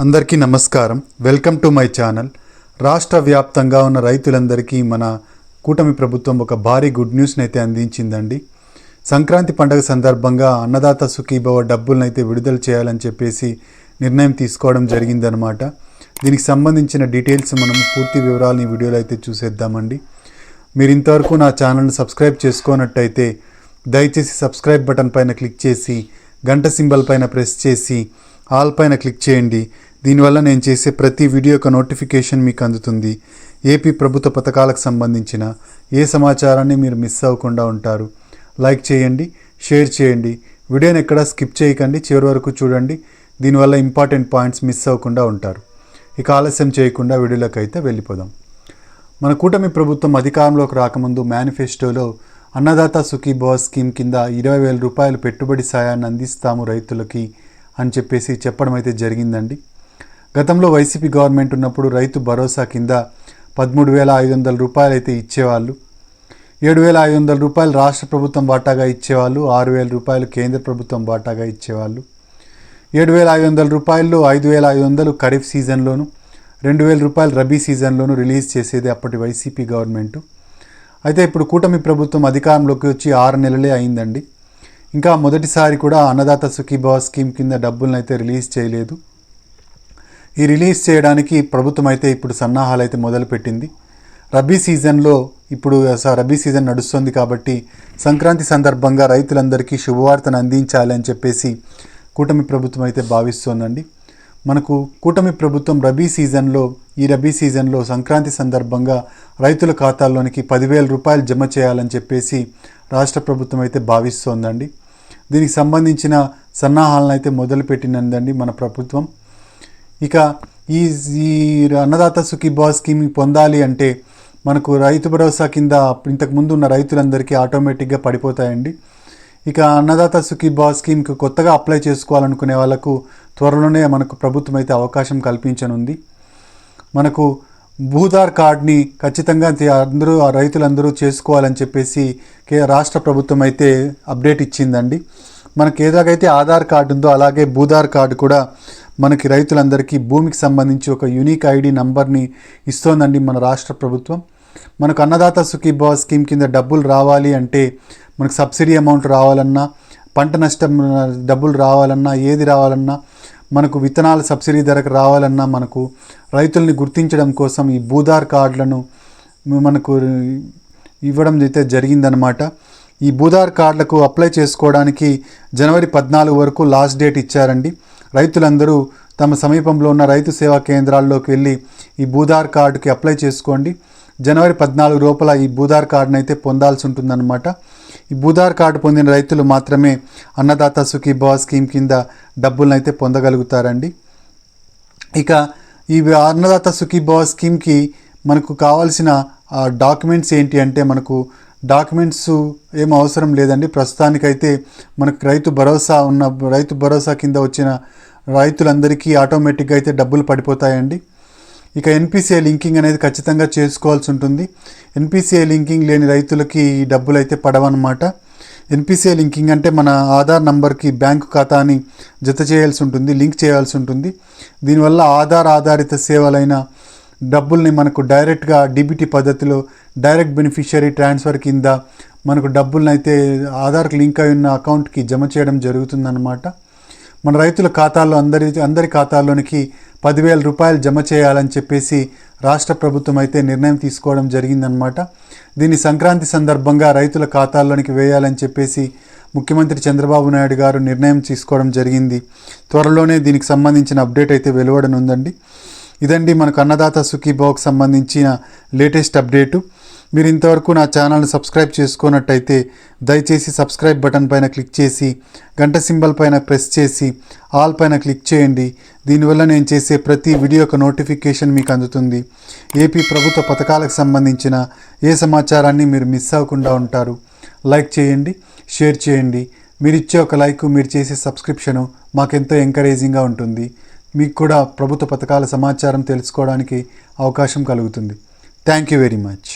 అందరికీ నమస్కారం. Welcome to my channel. రాష్ట్ర వ్యాప్తంగా ఉన్న రైతులందరికీ మన కూటమి ప్రభుత్వం ఒక భారీ గుడ్ న్యూస్ని అయితే అందించిందండి. సంక్రాంతి పండుగ సందర్భంగా అన్నదాత సుఖీభవ డబ్బులను అయితే విడుదల చేయాలని చెప్పేసి నిర్ణయం తీసుకోవడం జరిగిందనమాట. దీనికి సంబంధించిన డీటెయిల్స్ మనం పూర్తి వివరాలను ఈ వీడియోలో అయితే చూసేద్దామండి. మీరు ఇంతవరకు నా ఛానల్ని సబ్స్క్రైబ్ చేసుకున్నట్టయితే దయచేసి సబ్స్క్రైబ్ బటన్ పైన క్లిక్ చేసి గంట సింబల్ పైన ప్రెస్ చేసి ఆల్ పైన క్లిక్ చేయండి. దీనివల్ల నేను చేసే ప్రతి వీడియో యొక్క నోటిఫికేషన్ మీకు అందుతుంది. ఏపీ ప్రభుత్వ పథకాలకు సంబంధించిన ఏ సమాచారాన్ని మీరు మిస్ అవ్వకుండా ఉంటారు. లైక్ చేయండి, షేర్ చేయండి, వీడియోని ఎక్కడ స్కిప్ చేయకండి, చివరి వరకు చూడండి. దీనివల్ల ఇంపార్టెంట్ పాయింట్స్ మిస్ అవ్వకుండా ఉంటారు. ఇక ఆలస్యం చేయకుండా వీడియోలోకి అయితే వెళ్ళిపోదాం. మన కూటమి ప్రభుత్వం అధికారంలోకి రాకముందు మేనిఫెస్టోలో అన్నదాత సుఖీభవ స్కీమ్ కింద 20,000 రూపాయలు పెట్టుబడి సాయాన్ని అందిస్తాము రైతులకి అని చెప్పేసి చెప్పడం అయితే జరిగిందండి. గతంలో వైసీపీ గవర్నమెంట్ ఉన్నప్పుడు రైతు భరోసా కింద 13,500 రూపాయలు అయితే ఇచ్చేవాళ్ళు. 7,500 రూపాయలు రాష్ట్ర ప్రభుత్వం వాటాగా ఇచ్చేవాళ్ళు. 6,000 రూపాయలు కేంద్ర ప్రభుత్వం వాటాగా ఇచ్చేవాళ్ళు. 7,500 రూపాయల్లో 5,500 ఖరీఫ్ సీజన్లోను, 2,000 రూపాయలు రబీ సీజన్లోను రిలీజ్ చేసేది అప్పటి వైసీపీ గవర్నమెంటు. అయితే ఇప్పుడు కూటమి ప్రభుత్వం అధికారంలోకి వచ్చి 6 నెలలే అయిందండి. ఇంకా మొదటిసారి కూడా అన్నదాత సుఖీభవ స్కీమ్ కింద డబ్బులను అయితే రిలీజ్ చేయలేదు. ఈ రిలీజ్ చేయడానికి ప్రభుత్వం అయితే ఇప్పుడు సన్నాహాలు అయితే మొదలుపెట్టింది. రబీ సీజన్లో ఇప్పుడు రబీ సీజన్ నడుస్తుంది కాబట్టి సంక్రాంతి సందర్భంగా రైతులందరికీ శుభవార్తను అందించాలి అని చెప్పేసి కూటమి ప్రభుత్వం అయితే భావిస్తోందండి. మనకు కూటమి ప్రభుత్వం ఈ రబీ సీజన్లో సంక్రాంతి సందర్భంగా రైతుల ఖాతాల్లోనికి 10,000 రూపాయలు జమ చేయాలని చెప్పేసి రాష్ట్ర ప్రభుత్వం అయితే భావిస్తోందండి. దీనికి సంబంధించిన సన్నాహాలను అయితే మొదలుపెట్టినందండి మన ప్రభుత్వం. ఇక ఈ అన్నదాత సుఖీభవ స్కీమ్ పొందాలి అంటే మనకు రైతు భరోసా కింద ఇంతకుముందు ఉన్న రైతులందరికీ ఆటోమేటిక్గా పడిపోతాయండి. ఇక అన్నదాత సుఖీభవ స్కీమ్కి కొత్తగా అప్లై చేసుకోవాలనుకునే వాళ్ళకు త్వరలోనే మనకు ప్రభుత్వం అయితే అవకాశం కల్పించనుంది. మనకు భూధార్ కార్డ్ని ఖచ్చితంగా రైతులందరూ చేసుకోవాలని చెప్పేసి రాష్ట్ర ప్రభుత్వం అయితే అప్డేట్ ఇచ్చిందండి. మనకి ఏదాగైతే ఆధార్ కార్డు ఉందో అలాగే భూధార్ కార్డు కూడా మనకి రైతులందరికీ భూమికి సంబంధించి ఒక యూనిక్ ఐడి నంబర్ని ఇస్తోందండి మన రాష్ట్ర ప్రభుత్వం. మనకు అన్నదాత సుఖీభవ స్కీమ్ కింద డబ్బులు రావాలి అంటే మనకు సబ్సిడీ అమౌంట్ రావాలన్నా, పంట నష్టం డబ్బులు రావాలన్నా, ఏది రావాలన్నా, మనకు విత్తనాల సబ్సిడీ ధరకు రావాలన్నా మనకు రైతుల్ని గుర్తించడం కోసం ఈ భూధార్ కార్డులను మనకు ఇవ్వడం అయితే జరిగిందనమాట. ఈ భూధార్ కార్డులకు అప్లై చేసుకోవడానికి జనవరి 14 వరకు లాస్ట్ డేట్ ఇచ్చారండి. రైతులందరూ తమ సమీపంలో ఉన్న రైతు సేవా కేంద్రాల్లోకి వెళ్ళి ఈ భూధార్ కార్డుకి అప్లై చేసుకోండి. జనవరి 14 లోపల ఈ భూధార్ కార్డును అయితే పొందాల్సి ఉంటుందన్నమాట. ఈ భూధార్ కార్డు పొందిన రైతులు మాత్రమే అన్నదాత సుఖీభవ స్కీమ్ కింద డబ్బులను అయితే పొందగలుగుతారండి. ఇక ఈ అన్నదాత సుఖీభవ స్కీమ్కి మనకు కావాల్సిన డాక్యుమెంట్స్ ఏంటి అంటే మనకు డాక్యుమెంట్స్ ఏం అవసరం లేదండి. ప్రస్తుతానికైతే మనకు రైతు భరోసా కింద వచ్చిన రైతులందరికీ ఆటోమేటిక్గా అయితే డబ్బులు పడిపోతాయండి. ఇక ఎన్పిసిఐ లింకింగ్ అనేది ఖచ్చితంగా చేసుకోవాల్సి ఉంటుంది. ఎన్పిసిఐ లింకింగ్ లేని రైతులకి ఈ డబ్బులు అయితే పడవన్నమాట. ఎన్పిసిఐ లింకింగ్ అంటే మన ఆధార్ నంబర్కి బ్యాంకు ఖాతాని జత చేయాల్సి ఉంటుంది, లింక్ చేయాల్సి ఉంటుంది. దీనివల్ల ఆధారిత సేవలైన డబ్బుల్ని మనకు డైరెక్ట్గా డీబీటీ పద్ధతిలో డైరెక్ట్ బెనిఫిషియరీ ట్రాన్స్ఫర్ కింద మనకు డబ్బులను అయితే ఆధార్కి లింక్ అయి ఉన్న అకౌంట్కి జమ చేయడం జరుగుతుందన్నమాట. మన రైతుల ఖాతాల్లో అందరి ఖాతాల్లోనికి 10,000 రూపాయలు జమ చేయాలని చెప్పేసి రాష్ట్ర ప్రభుత్వం అయితే నిర్ణయం తీసుకోవడం జరిగిందనమాట. దీన్ని సంక్రాంతి సందర్భంగా రైతుల ఖాతాల్లోనికి వేయాలని చెప్పేసి ముఖ్యమంత్రి చంద్రబాబు నాయుడు గారు నిర్ణయం తీసుకోవడం జరిగింది. త్వరలోనే దీనికి సంబంధించిన అప్డేట్ అయితే వెలువడనుందండి. ఇదండి మనకు అన్నదాత సుఖీభవకు సంబంధించిన లేటెస్ట్ అప్డేటు. మీరు ఇంతవరకు నా ఛానల్ని సబ్స్క్రైబ్ చేసుకున్నట్టయితే దయచేసి సబ్స్క్రైబ్ బటన్ పైన క్లిక్ చేసి గంట సింబల్ పైన ప్రెస్ చేసి ఆల్ పైన క్లిక్ చేయండి. దీనివల్ల నేను చేసే ప్రతి వీడియో యొక్క నోటిఫికేషన్ మీకు అందుతుంది. ఏపీ ప్రభుత్వ పథకాలకు సంబంధించిన ఏ సమాచారాన్ని మీరు మిస్ అవ్వకుండా ఉంటారు. లైక్ చేయండి, షేర్ చేయండి. మీరు ఇచ్చే ఒక లైక్, మీరు చేసే సబ్స్క్రిప్షను మాకెంతో ఎంకరేజింగ్గా ఉంటుంది. మీకు కూడా ప్రభుత్వ పథకాల సమాచారం తెలుసుకోవడానికి అవకాశం కలుగుతుంది. Thank you very much.